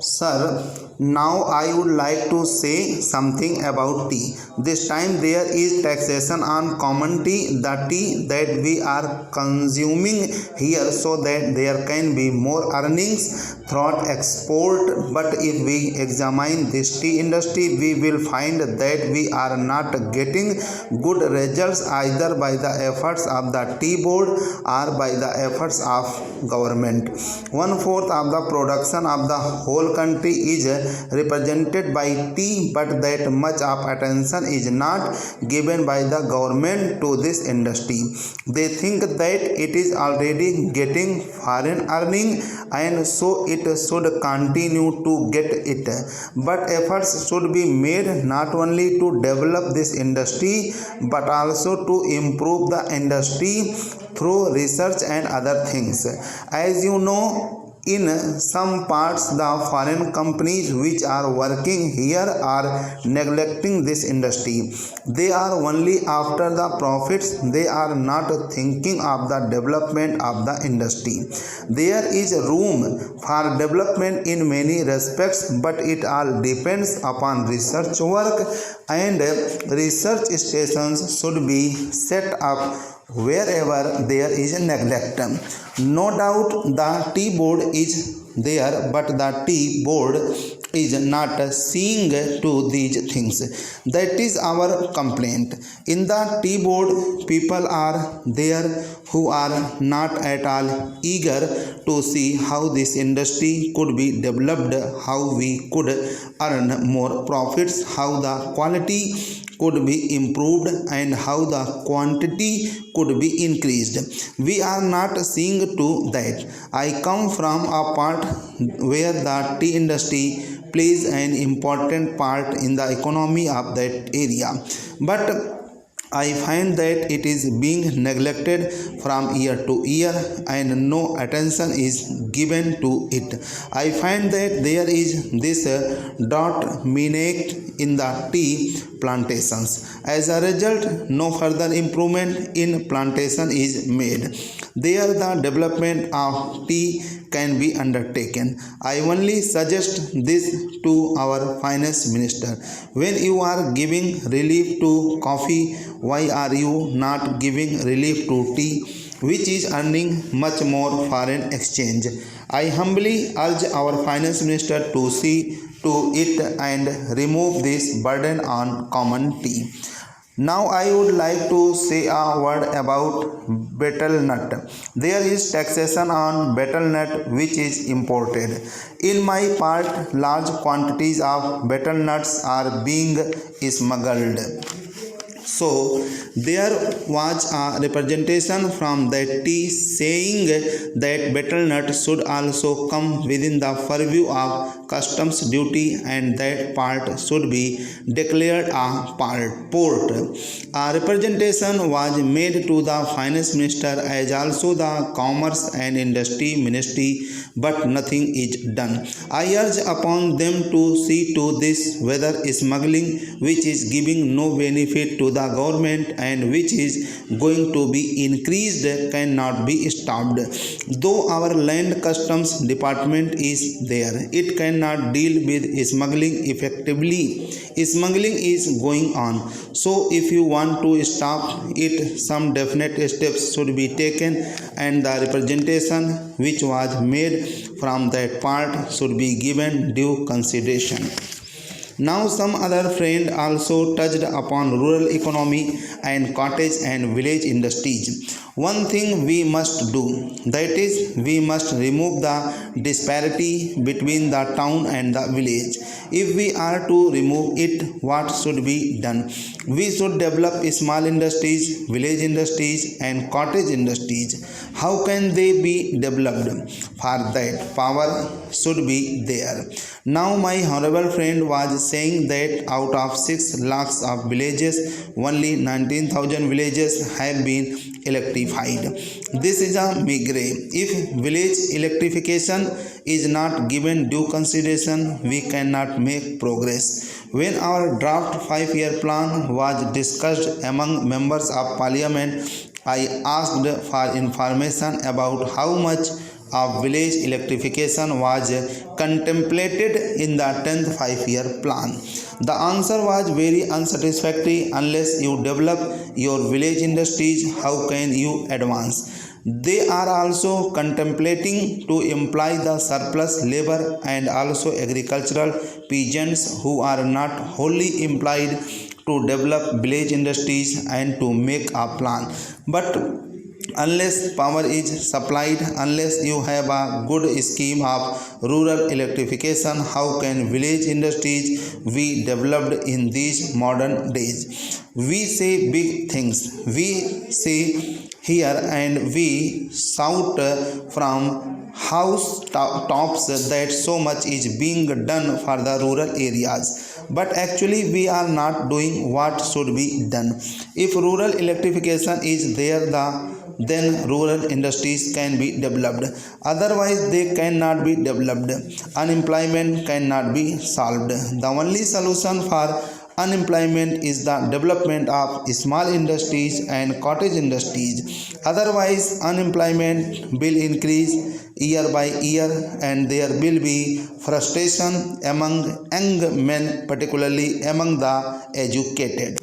Sir, now I would like to say something about tea. This time there is taxation on common tea, the tea that we are consuming here, so that there can be more earnings through export. But if we examine this tea industry, we will find that we are not getting good results either by the efforts of the tea board or by the efforts of government. 1/4 of the production of the whole country is represented by tea, but that much of attention is not given by the government to this industry. They think that it is already getting foreign earning and so it should continue to get it. But efforts should be made not only to develop this industry but also to improve the industry through research and other things. As you know, in some parts the foreign companies which are working here are neglecting this industry. They are only after the profits. They are not thinking of the development of the industry. There is room for development in many respects, but it all depends upon research work, and research stations should be set up wherever there is a neglect. No doubt the tea board is there, but the tea board is not seeing to these things. That is our complaint. In the tea board, people are there who are not at all eager to see how this industry could be developed, how we could earn more profits, how the quality could be improved, and how the quantity could be increased. We are not seeing to that. I come from a part where the tea industry plays an important part in the economy of that area, but I find that it is being neglected from year to year and no attention is given to it. I find that there is this dot minute in the tea plantations. As a result, no further improvement in plantation is made. There the development of tea can be undertaken. I only suggest this to our finance minister. When you are giving relief to coffee, why are you not giving relief to tea, which is earning much more foreign exchange? I humbly urge our finance minister to see to it and remove this burden on common tea. Now I would like to say a word about betel nut. There is taxation on betel nut which is imported. In my part, large quantities of betel nuts are being smuggled. So there was a representation from that tea saying that betel nut should also come within the purview of customs duty and that part should be declared a port. A representation was made to the finance minister as also the commerce and industry ministry, but nothing is done. I urge upon them to see to this whether smuggling which is giving no benefit to the government and which is going to be increased cannot be stopped. Though our land customs department is there, it cannot deal with smuggling effectively. Smuggling is going on. So if you want to stop it, some definite steps should be taken and the representation which was made from that part should be given due consideration. Now some other friend also touched upon rural economy and cottage and village industries. One thing we must do, that is we must remove the disparity between the town and the village. If we are to remove it, what should be done? We should develop small industries, village industries and cottage industries. How can they be developed? For that, power should be there. Now my honorable friend was saying that out of 6 lakhs of villages, only 19,000 villages have been electrified. This is a migraine. If village electrification is not given due consideration, we cannot make progress. When our draft 5-year plan was discussed among members of parliament, I asked for information about how much of village electrification was contemplated in the 10th 5-year plan? The answer was very unsatisfactory. Unless you develop your village industries, how can you advance? They are also contemplating to employ the surplus labor and also agricultural peasants who are not wholly employed to develop village industries and to make a plan. But unless power is supplied, unless you have a good scheme of rural electrification, how can village industries be developed in these modern days? We say big things, we say here and we shout from house tops that so much is being done for the rural areas, but actually we are not doing what should be done. If rural electrification is there, then rural industries can be developed, otherwise they cannot be developed. Unemployment cannot be solved. The only solution for unemployment is the development of small industries and cottage industries. Otherwise, unemployment will increase year by year and there will be frustration among young men, particularly among the educated.